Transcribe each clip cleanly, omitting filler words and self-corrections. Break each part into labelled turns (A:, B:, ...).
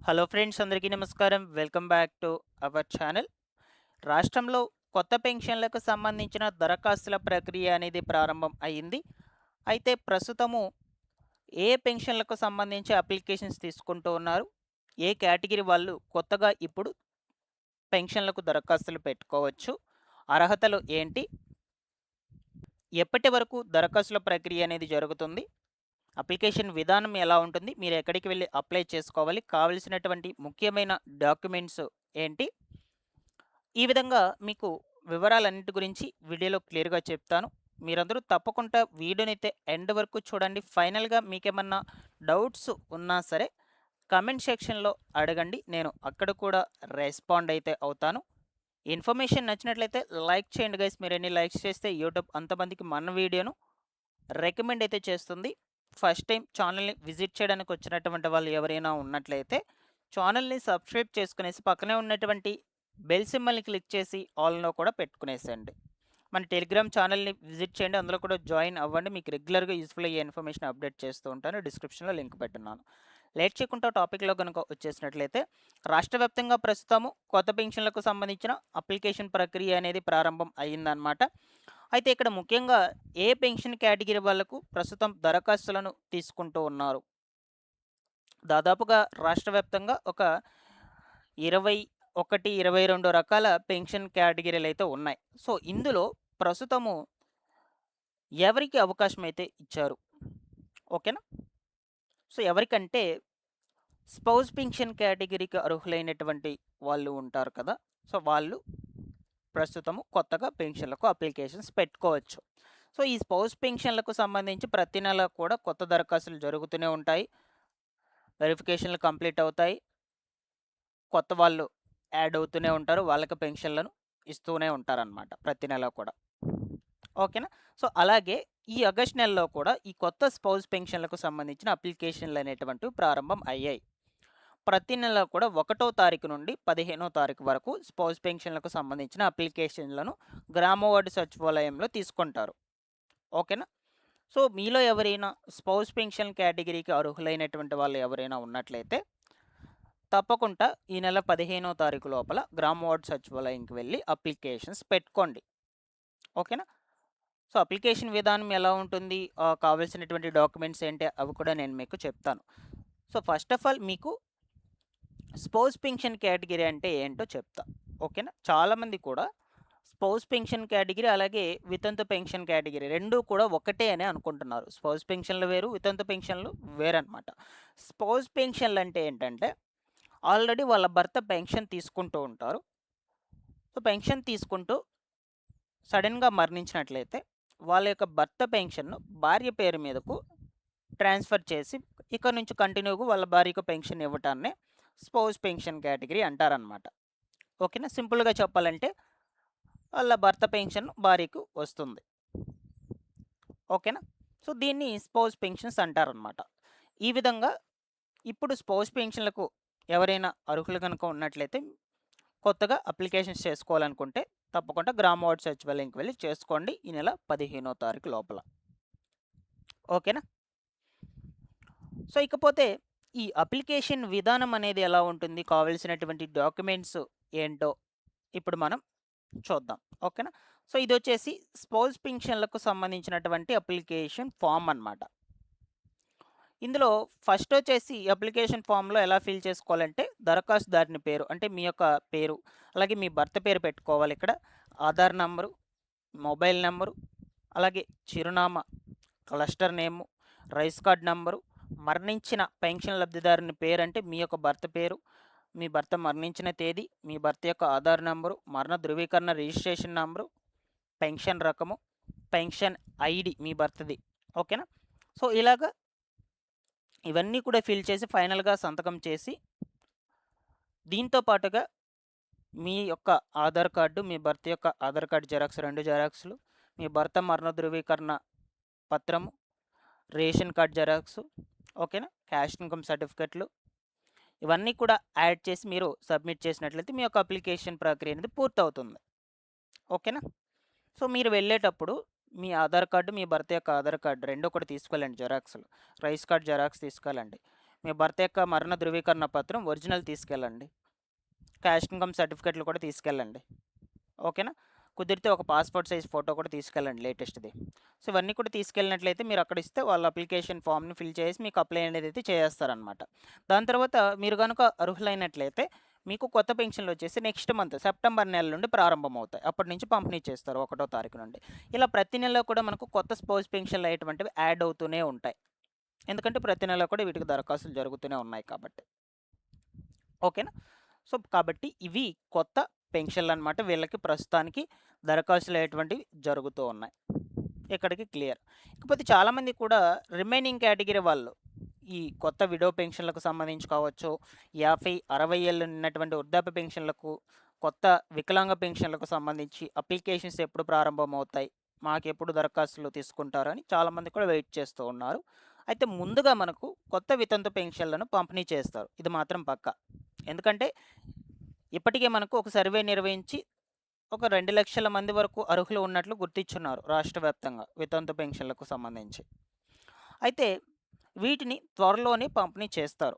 A: Hello friends, అందరికీ నమస్కారం. Welcome back to our channel. రాష్ట్రంలో కొత్త పెన్షన్లకు సంబంధించిన దరఖాస్తుల ప్రక్రియ అనేది ప్రారంభం అయింది. అయితే ప్రస్తుతము ఏ పెన్షన్లకు సంబంధించి అప్లికేషన్స్ తీసుకుంటూ ఉన్నారు, ఏ కేటగిరీ వాళ్ళు కొత్తగా ఇప్పుడు పెన్షన్లకు దరఖాస్తులు పెట్టుకోవచ్చు, అర్హతలు ఏంటి, ఎప్పటి వరకు దరఖాస్తుల ప్రక్రియ అనేది జరుగుతుంది, అప్లికేషన్ విధానం ఎలా ఉంటుంది, మీరు ఎక్కడికి వెళ్ళి అప్లై చేసుకోవాలి, కావలసినటువంటి ముఖ్యమైన డాక్యుమెంట్స్ ఏంటి, ఈ విధంగా మీకు వివరాలన్నిటి గురించి వీడియోలో క్లియర్గా చెప్తాను. మీరందరూ తప్పకుండా వీడియోనైతే ఎండ్ వరకు చూడండి. ఫైనల్గా మీకేమన్నా డౌట్స్ ఉన్నా సరే కమెంట్ సెక్షన్లో అడగండి, నేను అక్కడ కూడా రెస్పాండ్ అయితే అవుతాను. ఇన్ఫర్మేషన్ నచ్చినట్లయితే లైక్ చేయండి గైస్. మీరు ఎన్ని లైక్స్ చేస్తే యూట్యూబ్ అంతమందికి మన వీడియోను రికమెండ్ అయితే చేస్తుంది. ఫస్ట్ టైం ఛానల్ని విజిట్ చేయడానికి వచ్చినటువంటి వాళ్ళు ఎవరైనా ఉన్నట్లయితే ఛానల్ని సబ్స్క్రైబ్ చేసుకునేసి పక్కనే ఉన్నటువంటి బెల్ సింబల్ని క్లిక్ చేసి ఆల్‌లో కూడా పెట్టుకునేసేయండి. మన టెలిగ్రామ్ ఛానల్ని విజిట్ చేయండి, అందులో కూడా జాయిన్ అవ్వండి. మీకు రెగ్యులర్గా యూస్ఫుల్ అయ్యే ఇన్ఫర్మేషన్ అప్డేట్ చేస్తూ ఉంటాను. డిస్క్రిప్షన్లో లింక్ పెట్టున్నాను. లేట్ చేయకుండా టాపిక్లో కనుక వచ్చేసినట్లయితే, రాష్ట్ర వ్యాప్తంగా ప్రస్తుతము కొత్త పెన్షన్లకు సంబంధించిన అప్లికేషన్ ప్రక్రియ అనేది ప్రారంభం అయ్యిందనమాట. అయితే ఇక్కడ ముఖ్యంగా ఏ పెన్షన్ కేటగిరీ వాళ్ళకు ప్రస్తుతం దరఖాస్తులను తీసుకుంటూ ఉన్నారు. దాదాపుగా రాష్ట్ర వ్యాప్తంగా ఒక 21, 22 రకాల పెన్షన్ కేటగిరీలు అయితే ఉన్నాయి. సో ఇందులో ప్రస్తుతము ఎవరికి అవకాశం అయితే ఇచ్చారు, ఓకేనా. సో ఎవరికంటే స్పౌస్ పెన్షన్ కేటగిరీకి అర్హులైనటువంటి వాళ్ళు ఉంటారు కదా, సో వాళ్ళు ప్రస్తుతము కొత్తగా పెన్షన్లకు అప్లికేషన్స్ పెట్టుకోవచ్చు. సో ఈ స్పౌస్ పెన్షన్లకు సంబంధించి ప్రతి నెల కూడా కొత్త దరఖాస్తులు జరుగుతూనే ఉంటాయి, వెరిఫికేషన్లు కంప్లీట్ అవుతాయి, కొత్త వాళ్ళు యాడ్ అవుతూనే ఉంటారు, వాళ్ళకి పెన్షన్లను ఇస్తూనే ఉంటారనమాట ప్రతి నెల కూడా, ఓకేనా. సో అలాగే ఈ ఆగస్ట్ నెలలో కూడా ఈ కొత్త స్పౌస్ పెన్షన్లకు సంబంధించిన అప్లికేషన్లు అనేటువంటివి ప్రారంభం అయ్యాయి. ప్రతి నెల కూడా 1వ తారీఖు నుండి 15వ తారీఖు వరకు స్పౌస్ పెన్షన్లకు సంబంధించిన అప్లికేషన్లను గ్రామ వార్డు సచివాలయంలో తీసుకుంటారు, ఓకేనా. సో మీలో ఎవరైనా స్పౌస్ పెన్షన్ కేటగిరీకి అర్హులైనటువంటి వాళ్ళు ఎవరైనా ఉన్నట్లయితే తప్పకుండా ఈ నెల 15వ తారీఖు లోపల గ్రామ వార్డు సచివాలయంకి వెళ్ళి అప్లికేషన్స్ పెట్టుకోండి, ఓకేనా. సో అప్లికేషన్ విధానం ఎలా ఉంటుంది, కావాల్సినటువంటి డాక్యుమెంట్స్ ఏంటి, అవి కూడా నేను మీకు చెప్తాను. సో ఫస్ట్ ఆఫ్ ఆల్ మీకు స్పౌస్ పెన్షన్ కేటగిరీ అంటే ఏంటో చెప్తా, ఓకేనా. చాలామంది కూడా స్పౌస్ పెన్షన్ కేటగిరీ అలాగే వితంతు పెన్షన్ కేటగిరీ రెండూ కూడా ఒకటే అని అనుకుంటున్నారు. స్పౌస్ పెన్షన్లు వేరు, వితంతు పెన్షన్లు వేరనమాట. స్పౌస్ పెన్షన్లు అంటే ఏంటంటే ఆల్రెడీ వాళ్ళ భర్త పెన్షన్ తీసుకుంటూ ఉంటారు. సో పెన్షన్ తీసుకుంటూ సడన్గా మరణించినట్లయితే వాళ్ళ యొక్క భర్త పెన్షన్ను భార్య పేరు మీదకు ట్రాన్స్ఫర్ చేసి ఇక్కడ నుంచి కంటిన్యూగా వాళ్ళ భార్యకు పెన్షన్ ఇవ్వటాన్నే స్పౌస్ పెన్షన్ కేటగిరీ అంటారనమాట, ఓకేనా. సింపుల్గా చెప్పాలంటే వాళ్ళ భర్త పెన్షన్ భార్యకు వస్తుంది, ఓకేనా. సో దీన్ని స్పౌస్ పెన్షన్స్ అంటారనమాట. ఈ విధంగా ఇప్పుడు స్పౌస్ పెన్షన్లకు ఎవరైనా అర్హులు కనుక ఉన్నట్లయితే కొత్తగా అప్లికేషన్స్ చేసుకోవాలనుకుంటే తప్పకుండా గ్రామ వార్డు సచివాలయంకి వెళ్ళి చేసుకోండి ఈ నెల 15వ తారీఖు లోపల, ఓకేనా. సో ఇకపోతే ఈ అప్లికేషన్ విధానం అనేది ఎలా ఉంటుంది, కావాల్సినటువంటి డాక్యుమెంట్స్ ఏంటో ఇప్పుడు మనం చూద్దాం, ఓకేనా. సో ఇది వచ్చేసి స్పౌస్ పెన్షన్లకు సంబంధించినటువంటి అప్లికేషన్ ఫామ్ అన్నమాట. ఇందులో ఫస్ట్ వచ్చేసి అప్లికేషన్ ఫామ్లో ఎలా ఫిల్ చేసుకోవాలంటే దరఖాస్తుదారుని పేరు అంటే మీ యొక్క పేరు, అలాగే మీ భర్త పేరు పెట్టుకోవాలి ఇక్కడ, ఆధార్ నంబరు, మొబైల్ నెంబరు, అలాగే చిరునామా, క్లస్టర్ నేము, రైస్ కార్డ్ నంబరు, మరణించిన పెన్షన్ లబ్ధిదారుని పేరు అంటే మీ యొక్క భర్త పేరు, మీ భర్త మరణించిన తేదీ, మీ భర్త యొక్క ఆధార్ నంబరు, మరణ ధృవీకరణ రిజిస్ట్రేషన్ నంబరు, పెన్షన్ రకము, పెన్షన్ ఐడి మీ భర్తది, ఓకేనా. సో ఇలాగా ఇవన్నీ కూడా ఫిల్ చేసి ఫైనల్గా సంతకం చేసి దీంతో పాటుగా మీ యొక్క ఆధార్ కార్డు, మీ భర్త యొక్క ఆధార్ కార్డు జెరాక్స్ 2 జెరాక్స్లు, మీ భర్త మరణ ధృవీకరణ పత్రము, రేషన్ కార్డ్ జెరాక్స్, ఓకేనా, క్యాష్ ఇన్కమ్ సర్టిఫికెట్లు, ఇవన్నీ కూడా యాడ్ చేసి మీరు సబ్మిట్ చేసినట్లయితే మీ యొక్క అప్లికేషన్ ప్రక్రియ అనేది పూర్తవుతుంది, ఓకేనా. సో మీరు వెళ్ళేటప్పుడు మీ ఆధార్ కార్డు, మీ భర్త యొక్క ఆధార్ కార్డు 2 కూడా తీసుకెళ్ళండి జెరాక్స్లు, రైస్ కార్డ్ జెరాక్స్ తీసుకెళ్ళండి, మీ భర్త యొక్క మరణ ధృవీకరణ పత్రం ఒరిజినల్ తీసుకెళ్ళండి. క్యాస్ట్ ఇన్కమ్ సర్టిఫికేట్లు కూడా తీసుకెళ్ళండి. ఓకేనా? కుదిరితే ఒక పాస్‌పోర్ట్ సైజ్ ఫోటో కూడా తీసుకెళ్ళండి లేటెస్ట్‌ది. సో, ఇవన్నీ కూడా తీసుకెళ్ళినట్లయితే మీరు అక్కడ ఇస్తే వాళ్ళు అప్లికేషన్ ఫామ్‌ని ఫిల్ చేసి మీకు అప్లై అనేదైతే చేసేస్తారనమాట. దాని తర్వాత మీరు గనుక అర్హులైనట్లయితే మీకు కొత్త పెన్షన్‌లొచ్చేసి నెక్స్ట్ మంత్ సెప్టెంబర్ నెల నుండి ప్రారంభమవుతాయి. అప్పటి నుంచి పంపిణీ చేస్తారు 1 తారీఖు నుండి. ఇలా ప్రతి నెల కూడా మనకు కొత్త స్పౌస్ పెన్షన్‌లు అయ్యేటువంటివి యాడ్ అవుతూనే ఉంటాయి. ఎందుకంటే ప్రతి నెల కూడా వీటికి దరఖాస్తులు జరుగుతూనే ఉన్నాయి కాబట్టి. ఓకేనా? సో, కాబట్టి ఇవి కొత్త పెన్షన్‌లనమాట. వీళ్ళకి ప్రస్తుతానికి దరఖాస్తులయ్యేటువంటివి జరుగుతూ ఉన్నాయి. ఇక్కడికి క్లియర్. ఇకపోతే చాలామంది కూడా రిమైనింగ్ కేటగిరీ వాళ్ళు ఈ కొత్త విడో పెన్షన్‌లకు సంబంధించి కావచ్చు, 50, 60 ఏళ్ళు నిన్నటువంటి వృద్ధాప్య పెన్షన్‌లకు, కొత్త వికలాంగ పెన్షన్‌లకు సంబంధించి అప్లికేషన్స్ ఎప్పుడు ప్రారంభమవుతాయి? మాకెప్పుడు దరఖాస్తులు తీసుకుంటారని చాలామంది కూడా వెయిట్ చేస్తూ ఉన్నారు. అయితే ముందుగా మనకు కొత్త వితంతు పెన్షన్‌లను పంపిణీ చేస్తారు. ఇది మాత్రం పక్కా. ఎందుకంటే ఇప్పటికే మనకు ఒక సర్వే నిర్వహించి ఒక 2,00,000 మంది వరకు అర్హులు ఉన్నట్లు గుర్తించున్నారు రాష్ట్ర వ్యాప్తంగా వితంతు పెన్షన్లకు సంబంధించి. అయితే వీటిని త్వరలోనే పంపిణీ చేస్తారు.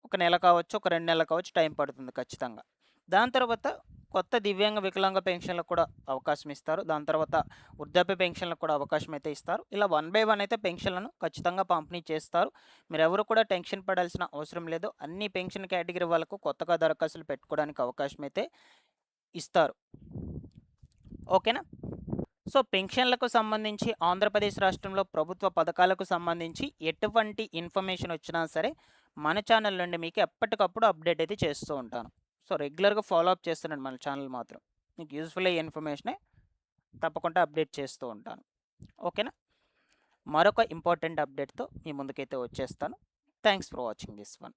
A: ఒక నెల కావచ్చు, ఒక 2 నెలలు కావచ్చు, టైం పడుతుంది ఖచ్చితంగా. దాని తర్వాత కొత్త దివ్యాంగ, వికలాంగ పెన్షన్‌లకు కూడా అవకాశం ఇస్తారు. దాని తర్వాత వృద్ధాప్య పెన్షన్‌లకు కూడా అవకాశం అయితే ఇస్తారు. ఇలా వన్ బై వన్ అయితే పెన్షన్‌లను ఖచ్చితంగా పంపిణీ చేస్తారు. మీరెవరు కూడా టెన్షన్ పడాల్సిన అవసరం లేదు. అన్ని పెన్షన్ కేటగిరీ వాళ్ళకు కొత్తగా దరఖాస్తులు పెట్టుకోవడానికి అవకాశం అయితే ఇస్తారు. ఓకేనా? సో, పెన్షన్‌లకు సంబంధించి ఆంధ్రప్రదేశ్ రాష్ట్రంలో ప్రభుత్వ పథకాలకు సంబంధించి ఎటువంటి ఇన్ఫర్మేషన్ వచ్చినా సరే మన ఛానల్ నుండి మీకు ఎప్పటికప్పుడు అప్డేట్ అయితే చేస్తూ ఉంటాను. సో, రెగ్యులర్‌గా ఫాలో అప్ చేస్తున్నాను మన ఛానల్ మాత్రం. మీకు యూజ్‌ఫుల్ అయ్యే ఇన్ఫర్మేషనే తప్పకుండా అప్డేట్ చేస్తూ ఉంటాను. ఓకేనా? మరొక ఇంపార్టెంట్ అప్డేట్‌తో మీ ముందుకైతే వచ్చేస్తాను. Thanks for watching this one.